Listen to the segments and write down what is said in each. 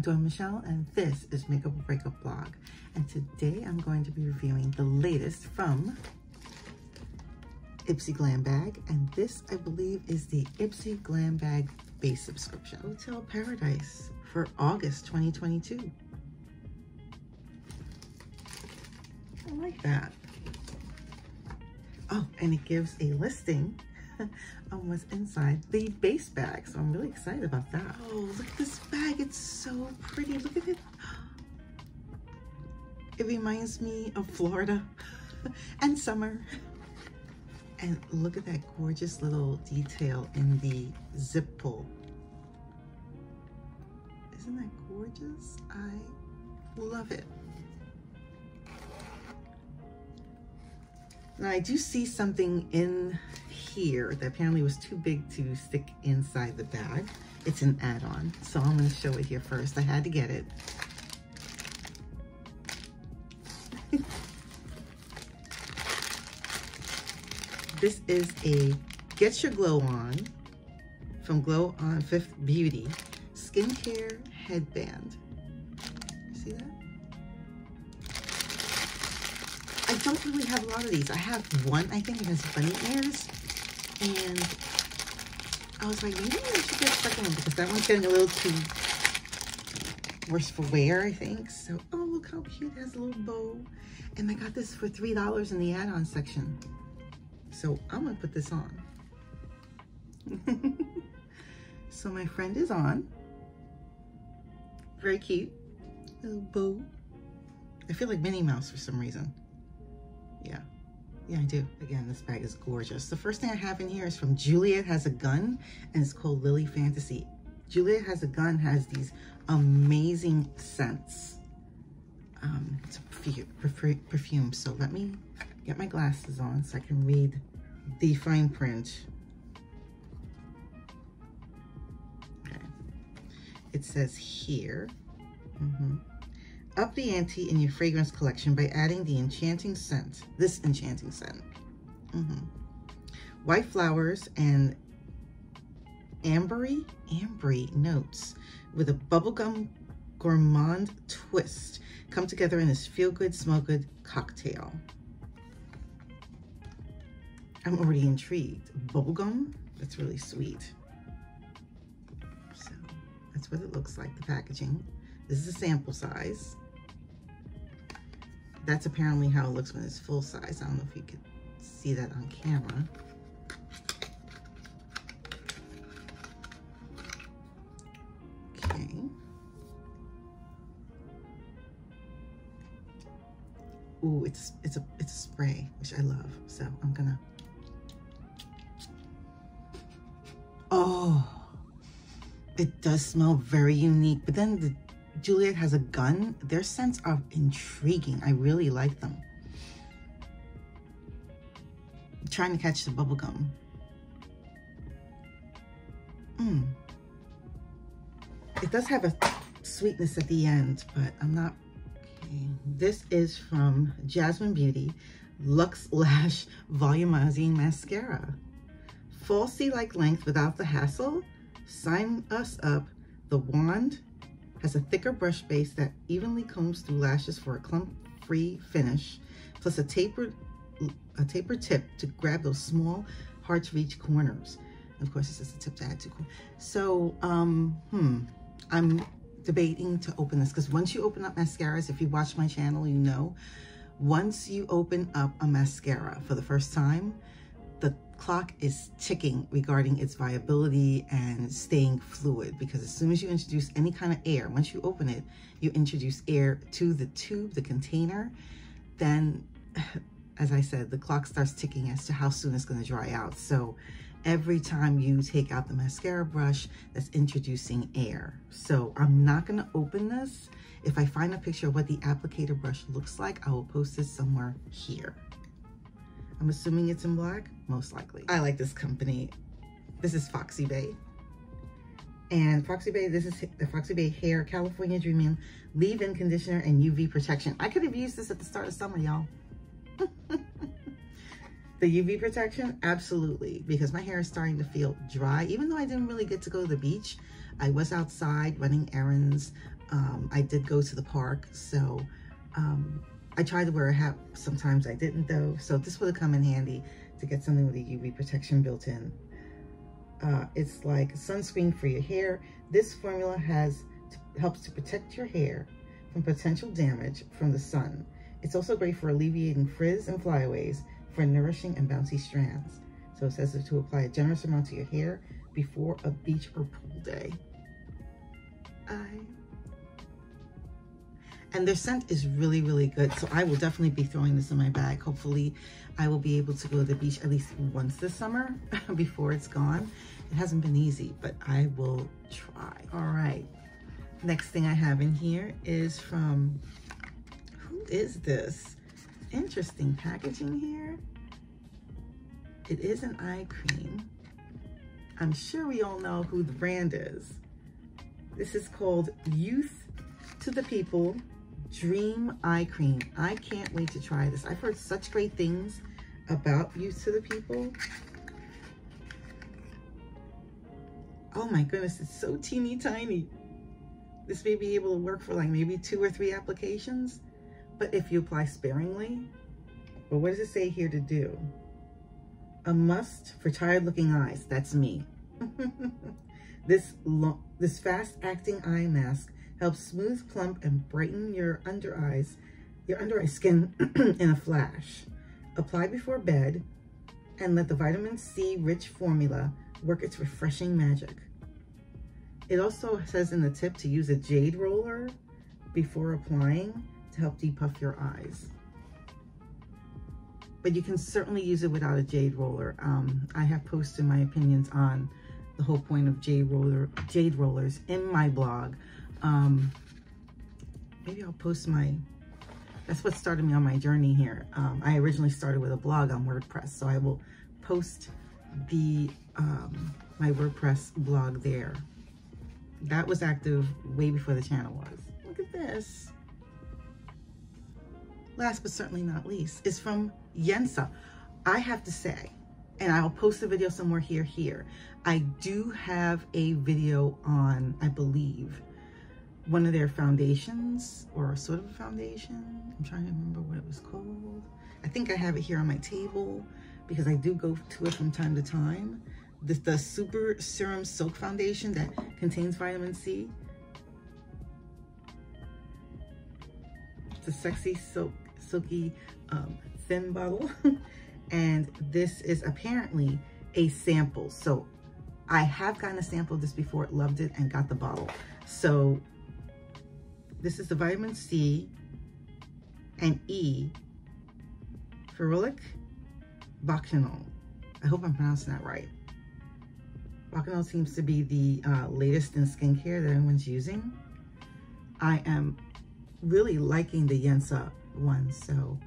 I'm Dawn Michelle, and this is Makeup or Breakup Blog. And today I'm going to be reviewing the latest from Ipsy Glam bag. And this, I believe, is the Ipsy Glam bag base subscription. Hotel Paradise for August 2022. I like that. Oh, and it gives a listing on what's inside the base bag. So I'm really excited about that. Oh, look at this bag. It's so pretty. Look at it. It reminds me of Florida and summer. And look at that gorgeous little detail in the zip pull. Isn't that gorgeous? I love it. Now I do see something in here that apparently was too big to stick inside the bag. It's an add-on, so I'm going to show it here first. I had to get it. This is a Get Your Glow On from Glow On Fifth Beauty skincare headband. You see that? I don't really have a lot of these. I have one, I think it has bunny ears, and I was like, maybe I should get a second one because that one's getting a little too worse for wear, I think. So, oh, look how cute. It has a little bow. And I got this for $3 in the add-on section. So I'm gonna put this on. So my friend is on. Very cute. Little bow. I feel like Minnie Mouse for some reason. Yeah, I do. Again, this bag is gorgeous. The first thing I have in here is from Juliet Has a Gun, and it's called Lily Fantasy. Juliet Has a Gun has these amazing scents. It's a perfume, so let me get my glasses on so I can read the fine print. Okay. It says here, up the ante in your fragrance collection by adding the enchanting scent, this enchanting scent. White flowers and ambery notes with a bubblegum gourmand twist come together in this feel-good, smell-good cocktail. I'm already intrigued. Bubblegum, that's really sweet. So that's what it looks like, the packaging. This is a sample size. That's apparently how it looks when it's full size. I don't know if you could see that on camera. Okay. Ooh, it's a spray, which I love. So I'm gonna. Oh, it does smell very unique. But then the Juliet Has a Gun, their scents are intriguing. I really like them. I'm trying to catch the bubblegum. It does have a sweetness at the end, but I'm not. Okay. This is from Jasmine Beauty Luxe Lash Volumizing Mascara. Falsy-like length without the hassle. Sign us up. The wand has a thicker brush base that evenly combs through lashes for a clump-free finish, plus a tapered tip to grab those small, hard-to-reach corners. And of course, it's just a tip to add to. So, I'm debating to open this because once you open up mascaras, if you watch my channel, you know, once you open up a mascara for the first time, the clock is ticking regarding its viability and staying fluid, because as soon as you introduce any kind of air, once you open it, you introduce air to the tube, the container, then, as I said, the clock starts ticking as to how soon it's going to dry out. So every time you take out the mascara brush, that's introducing air. So I'm not going to open this. If I find a picture of what the applicator brush looks like, I will post this somewhere here. I'm assuming it's in black, most likely. I like this company. This is Foxy Bay. And Foxy Bay, this is the Foxy Bay Hair California Dreaming Leave-In Conditioner and UV Protection. I could have used this at the start of summer, y'all. The UV protection, absolutely, because my hair is starting to feel dry. Even though I didn't really get to go to the beach, I was outside running errands. I did go to the park, so I tried to wear a hat. Sometimes I didn't though, so this would have come in handy to get something with a UV protection built in. It's like sunscreen for your hair. This formula helps to protect your hair from potential damage from the sun. It's also great for alleviating frizz and flyaways for nourishing and bouncy strands. So it says to apply a generous amount to your hair before a beach or pool day. And their scent is really, really good. So I will definitely be throwing this in my bag. Hopefully I will be able to go to the beach at least once this summer before it's gone. It hasn't been easy, but I will try. All right. Next thing I have in here is from, who is this? Interesting packaging here. It is an eye cream. I'm sure we all know who the brand is. This is called Youth to the People Dream Eye Cream. I can't wait to try this. I've heard such great things about Youth to the People. Oh my goodness, it's so teeny tiny. This may be able to work for like maybe 2 or 3 applications, but if you apply sparingly. But what does it say here to do? A must for tired looking eyes. That's me. This fast acting eye mask helps smooth, plump, and brighten your under eye skin in a flash. Apply before bed and let the vitamin C rich formula work its refreshing magic. It also says in the tip to use a jade roller before applying to help depuff your eyes. But you can certainly use it without a jade roller. I have posted my opinions on the whole point of jade rollers in my blog. Maybe I'll post that's what started me on my journey here. I originally started with a blog on WordPress, so I will post my WordPress blog there. That was active way before the channel was. Look at this. Last but certainly not least is from Ipsy. I have to say, and I'll post a video somewhere here. I do have a video on, I believe, one of their foundations, or sort of a foundation. I'm trying to remember what it was called. I think I have it here on my table because I do go to it from time to time. The Super Serum Silk Foundation that contains vitamin C. It's a sexy, silky, thin bottle. And this is apparently a sample. So I have gotten a sample of this before, loved it, and got the bottle. So this is the vitamin C and E ferulic bacchanol. I hope I'm pronouncing that right. Bacchanol seems to be the latest in skincare that everyone's using. I am really liking the Ipsy one, so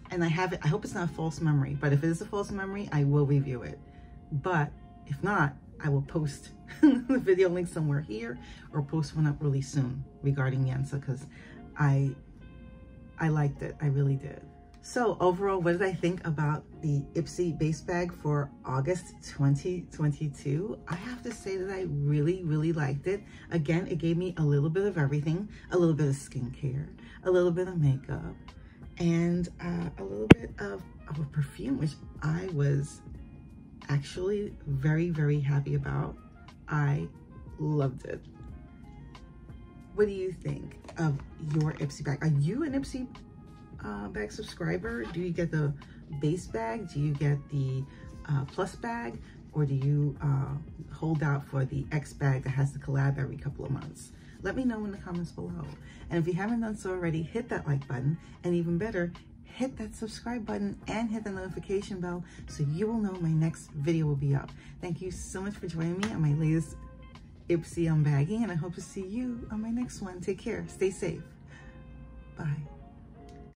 and I have it. I hope it's not a false memory, but if it is a false memory, I will review it. But if not, I will post the video link somewhere here, or post one up really soon regarding Ipsy, because I liked it. I really did. So overall, what did I think about the Ipsy base bag for August 2022? I have to say that I really, really liked it. Again, it gave me a little bit of everything, a little bit of skincare, a little bit of makeup, and a little bit of a perfume, which I was actually very, very happy about. I loved it. What do you think of your Ipsy bag? Are you an Ipsy bag subscriber? Do you get the base bag? Do you get the plus bag? Or do you hold out for the X bag that has the collab every couple of months? Let me know in the comments below. And if you haven't done so already, hit that like button, and even better, hit that subscribe button and hit the notification bell so you will know my next video will be up. Thank you so much for joining me on my latest Ipsy unbagging, and I hope to see you on my next one. Take care. Stay safe. Bye.